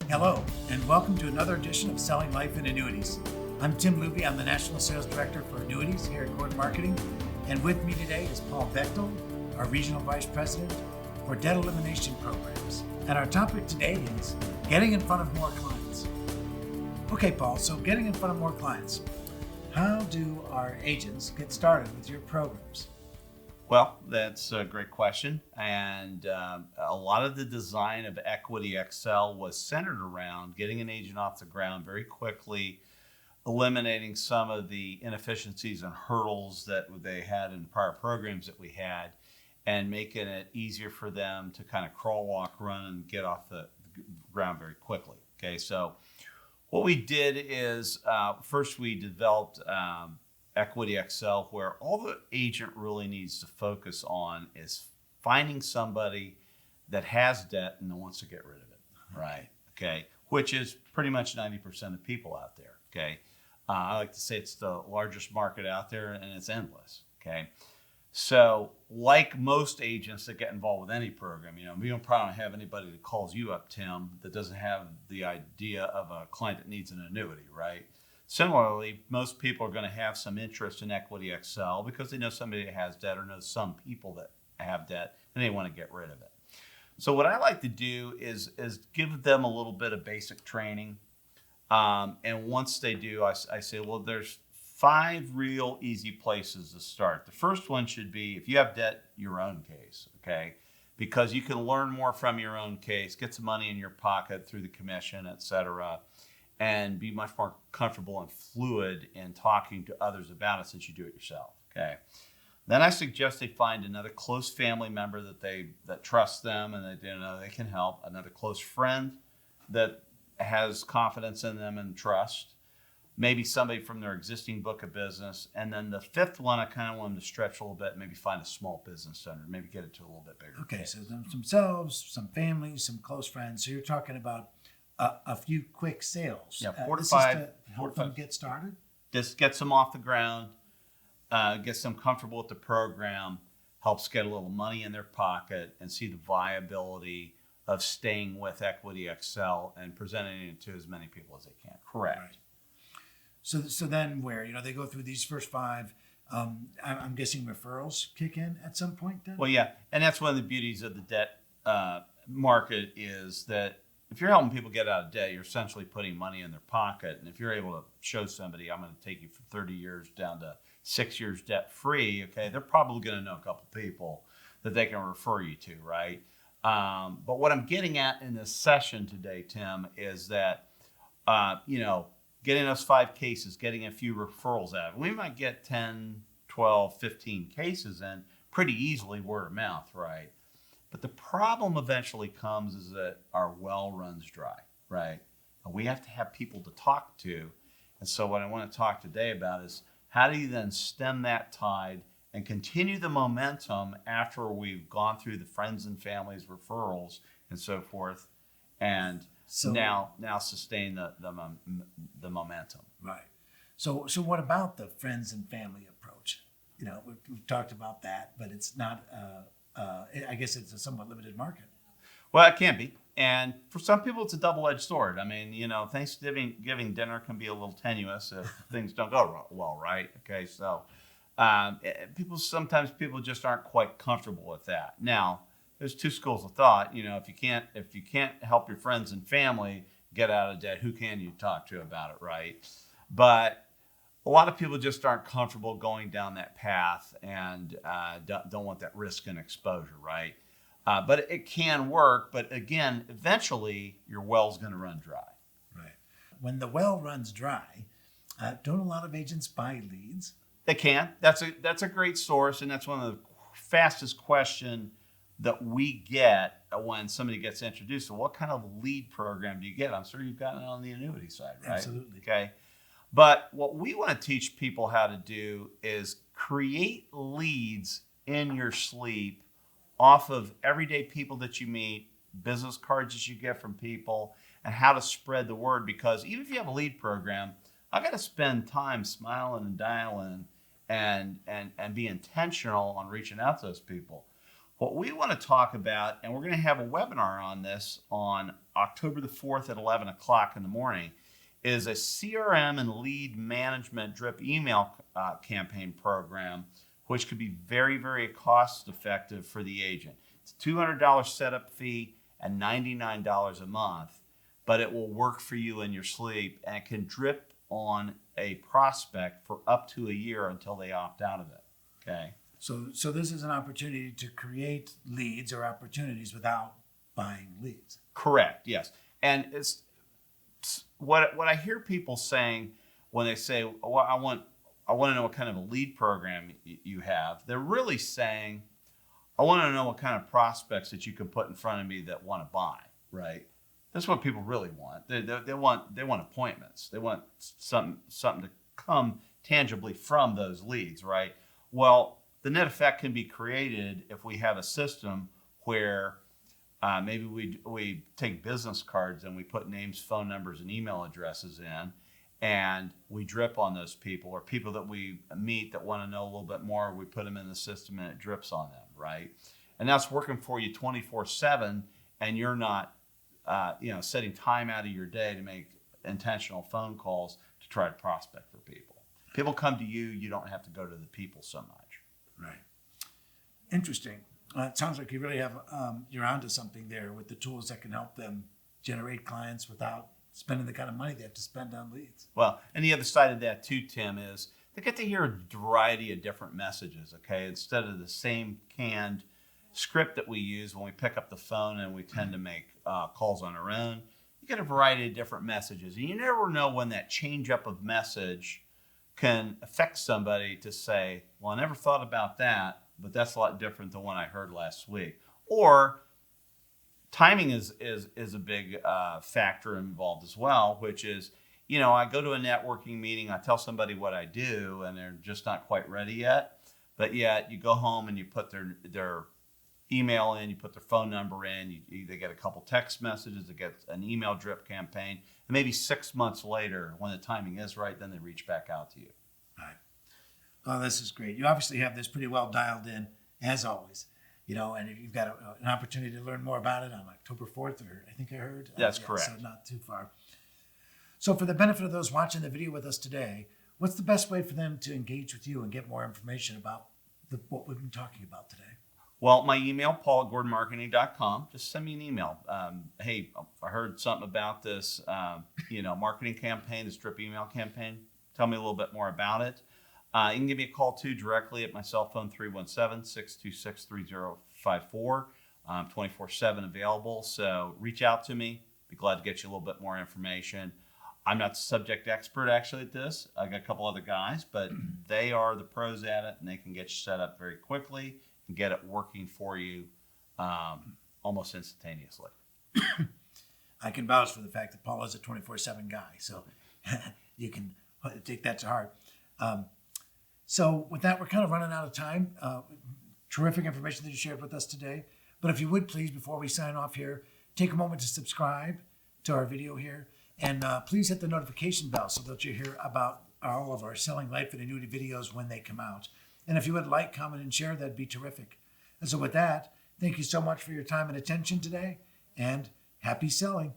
Hello, and welcome to another edition of Selling Life and Annuities. I'm Tim Luby. I'm the National Sales Director for Annuities here at Gordon Marketing. And with me today is Paul Bechtold, our Regional Vice President for Debt Elimination Programs. And our topic today is getting in front of more clients. Okay, Paul, so getting in front of more clients. How do our agents get started with your programs? Well, that's a great question. And a lot of the design of EquityXL was centered around getting an agent off the ground very quickly, eliminating some of the inefficiencies and hurdles that they had in prior programs that we had, and making it easier for them to kind of crawl, walk, run, and get off the ground very quickly. Okay, so what we did is first we developed EquityXL, where all the agent really needs to focus on is finding somebody that has debt and wants to get rid of it, right? Okay, which is pretty much 90% of people out there. Okay, I like to say it's the largest market out there, and it's endless. Okay, so like most agents that get involved with any program, we don't probably have anybody that calls you up, Tim, that doesn't have the idea of a client that needs an annuity, right? Similarly, most people are going to have some interest in EquityXL because they know somebody that has debt or know some people that have debt and they want to get rid of it. So what I like to do is give them a little bit of basic training. And once they do, I say, well, there's 5 real easy places to start. The first one should be, if you have debt, your own case, okay? Because you can learn more from your own case, get some money in your pocket through the commission, et cetera, and be much more comfortable and fluid in talking to others about it since you do it yourself. Okay. Then I suggest they find another close family member that trusts them and that they can help, another close friend that has confidence in them and trust, maybe somebody from their existing book of business. And then the 5th one, I kind of want them to stretch a little bit, maybe find a small business owner, maybe get it to a little bit bigger. Okay, so themselves, some families, some close friends. So you're talking about a few quick sales. Yeah, 4 to 5. To help them get started? Just gets them off the ground, gets them comfortable with the program, helps get a little money in their pocket, and see the viability of staying with EquityXL and presenting it to as many people as they can. Correct. Right. So then where? They go through these first 5. I'm guessing referrals kick in at some point then? Well, yeah, and that's one of the beauties of the debt market is that if you're helping people get out of debt, you're essentially putting money in their pocket. And if you're able to show somebody, I'm going to take you from 30 years down to 6 years debt free, okay, they're probably going to know a couple people that they can refer you to, right? But what I'm getting at in this session today, Tim, is that, getting those 5 cases, getting a few referrals out. We might get 10, 12, 15 cases in pretty easily word of mouth, right? But the problem eventually comes is that our well runs dry, right? And we have to have people to talk to. And so what I want to talk today about is how do you then stem that tide and continue the momentum after we've gone through the friends and families referrals and so forth, and now sustain the momentum. Right. So what about the friends and family approach? We've talked about that, but it's not. I guess it's a somewhat limited market. Well, it can be. And for some people, it's a double-edged sword. I mean, Thanksgiving dinner can be a little tenuous if things don't go well, right? Okay, so sometimes people just aren't quite comfortable with that. Now, there's 2 schools of thought. If you can't help your friends and family get out of debt, who can you talk to about it, right? But a lot of people just aren't comfortable going down that path and don't want that risk and exposure, right? But it can work. But again, eventually your well's going to run dry. Right. When the well runs dry, don't a lot of agents buy leads? They can. That's a great source, and that's one of the fastest question that we get when somebody gets introduced. So what kind of lead program do you get? I'm sure you've gotten it on the annuity side, right? Absolutely. Okay. But what we want to teach people how to do is create leads in your sleep off of everyday people that you meet, business cards that you get from people, and how to spread the word. Because even if you have a lead program, I got to spend time smiling and dialing and be intentional on reaching out to those people. What we want to talk about, and we're going to have a webinar on this on October the 4th at 11 o'clock in the morning, is a CRM and lead management drip email campaign program, which could be very, very cost effective for the agent. It's a $200 setup fee and $99 a month, but it will work for you in your sleep, and it can drip on a prospect for up to a year until they opt out of it. Okay. So this is an opportunity to create leads or opportunities without buying leads. Correct. Yes. And it's what I hear people saying when they say, well, I want to know what kind of a lead program you have. They're really saying, I want to know what kind of prospects that you can put in front of me that want to buy, right? That's what people really want. They want appointments. They want something to come tangibly from those leads, right? Well, the net effect can be created if we have a system where maybe we take business cards and we put names, phone numbers, and email addresses in, and we drip on those people, or people that we meet that want to know a little bit more. We put them in the system and it drips on them, right? And that's working for you 24/7, and you're not, setting time out of your day to make intentional phone calls to try to prospect for people. People come to you. You don't have to go to the people so much. Right. Interesting. It sounds like you really have, you're onto something there with the tools that can help them generate clients without spending the kind of money they have to spend on leads. Well, and the other side of that too, Tim, is they get to hear a variety of different messages, okay? Instead of the same canned script that we use when we pick up the phone and we tend to make calls on our own, you get a variety of different messages. And you never know when that change up of message can affect somebody to say, well, I never thought about that, but that's a lot different than what I heard last week. Or timing is a big factor involved as well, which is, I go to a networking meeting, I tell somebody what I do, and they're just not quite ready yet. But yet you go home and you put their email in, you put their phone number in, they get a couple text messages, they get an email drip campaign, and maybe 6 months later, when the timing is right, then they reach back out to you. Right. Well, this is great. You obviously have this pretty well dialed in, as always. And if you've got an opportunity to learn more about it on October 4th, or I think I heard. That's correct. So not too far. So for the benefit of those watching the video with us today, what's the best way for them to engage with you and get more information about what we've been talking about today? Well, my email, paul@gordmarketing.com. Just send me an email. Hey, I heard something about this, marketing campaign, this drip email campaign. Tell me a little bit more about it. You can give me a call, too, directly at my cell phone, 317-626-3054. I'm 24/7 available, so reach out to me. Be glad to get you a little bit more information. I'm not the subject expert, actually, at this. I got a couple other guys, but they are the pros at it, and they can get you set up very quickly and get it working for you almost instantaneously. I can vouch for the fact that Paul is a 24/7 guy, so you can take that to heart. So with that, we're kind of running out of time. Terrific information that you shared with us today. But if you would please, before we sign off here, take a moment to subscribe to our video here. And please hit the notification bell so that you hear about all of our Selling Life and Annuity videos when they come out. And if you would like, comment, and share, that'd be terrific. And so with that, thank you so much for your time and attention today, and happy selling.